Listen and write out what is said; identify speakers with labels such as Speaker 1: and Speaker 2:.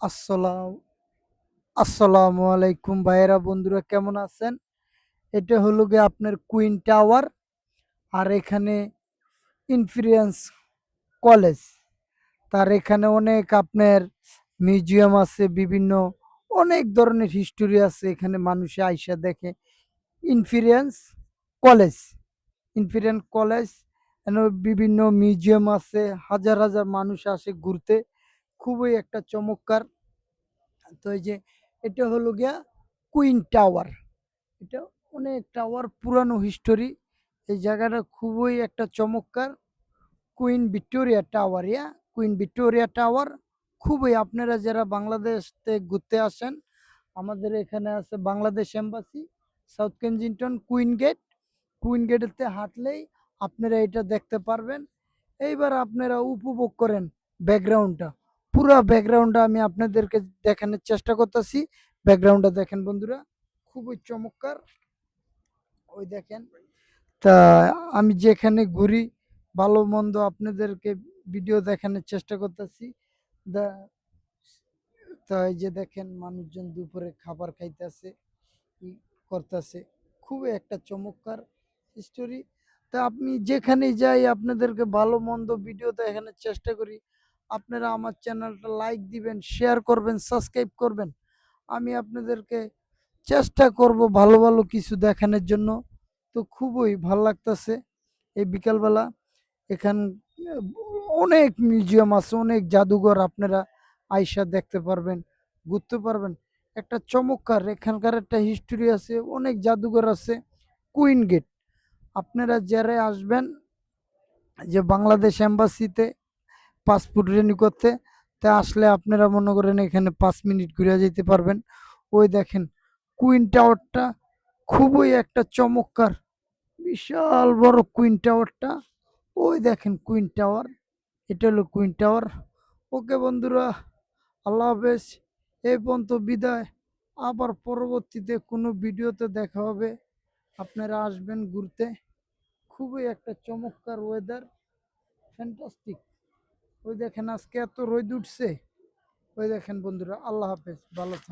Speaker 1: আসসালাম আসসালামু আলাইকুম ভাইয়েরা বন্ধুরা কেমন আছেন? এটা হলো গিয়ে আপনার কুইন টাওয়ার। আর এখানে ইনফ্লুয়েন্স কলেজ। তার এখানে অনেক আপনার মিউজিয়াম আছে, বিভিন্ন অনেক ধরনের হিস্টোরি আছে। এখানে মানুষে আইসা দেখে ইনফ্লুয়েন্স কলেজ। ইনফ্লুয়েন্স কলেজ এখানে বিভিন্ন মিউজিয়াম আছে, হাজার হাজার মানুষ আসে ঘুরতে। খুবই একটা চমৎকার। তো এই যে এটা হলো গিয়া কুইন টাওয়ার। এটা অনেক টাওয়ার, পুরানো হিস্টোরি। এই জায়গাটা খুবই একটা চমৎকার। Queen Victoria tower, queen Victoria tower. খুবই, আপনারা যারা বাংলাদেশ থেকে ঘুরতে আসেন, আমাদের এখানে আছে Bangladesh embassy, South Kensington, Queen Gate. Queen গেটেতে হাঁটলেই আপনারা এটা দেখতে পারবেন। এইবার আপনারা উপভোগ করেন ব্যাকগ্রাউন্ডটা। পুরো ব্যাকগ্রাউন্ডটা আমি আপনাদেরকে দেখানোর চেষ্টা করতেছি। ব্যাকগ্রাউন্ডটা দেখেন বন্ধুরা, খুবই চমৎকার। ওই দেখেন। তা আমি যেখানে ঘুরি, ভালো মন্দ আপনাদেরকে ভিডিও দেখানোর চেষ্টা করতেছি। দা তা এই যে দেখেন, মানুষজন দুপুরে খাবার খাইতেছে, ই করতেছে। খুবই একটা চমৎকার হিস্টোরি। তা আপনি যেখানে যাই, আপনাদেরকে ভালো মন্দ ভিডিও দেখানোর চেষ্টা করি। আপনারা আমার চ্যানেলটা লাইক দিবেন, শেয়ার করবেন, সাবস্ক্রাইব করবেন। আমি আপনাদেরকে চেষ্টা করব ভালো ভালো কিছু দেখানোর জন্য। তো খুবই ভালো লাগতেছে এই বিকালবেলা। এখান অনেক মিউজিয়াম আছে, অনেক জাদুঘর আপনারা আইসা দেখতে পারবেন, ঘুরতে পারবেন। একটা চমৎকার এখানকার একটা হিস্টোরি আছে, অনেক জাদুঘর আছে। কুইন গেট, আপনারা যারা আসবেন যে বাংলাদেশ এম্বাসিতে পাসপোর্ট রেনিউ করতে, তা আসলে আপনারা মনে করেন এখানে 5 মিনিট ঘুরে যেতে পারবেন। ওই দেখেন কুইন টাওয়ারটা, খুবই একটা চমৎকার, বিশাল বড় কুইন টাওয়ারটা। ওই দেখেন কুইন টাওয়ার, এটা হলো কুইন টাওয়ার। ওকে বন্ধুরা, আল্লাহ হাফেজ। এই পর্যন্ত বিদায়। আবার পরবর্তীতে কোনো ভিডিওতে দেখা হবে। আপনারা আসবেন ঘুরতে। খুবই একটা চমৎকার ওয়েদার, ফ্যান্টাস্টিক। ওই দেখেন আজকে এত রোদ উঠছে। ওই দেখেন বন্ধুরা, আল্লাহ হাফেজ, ভালো থাকবেন।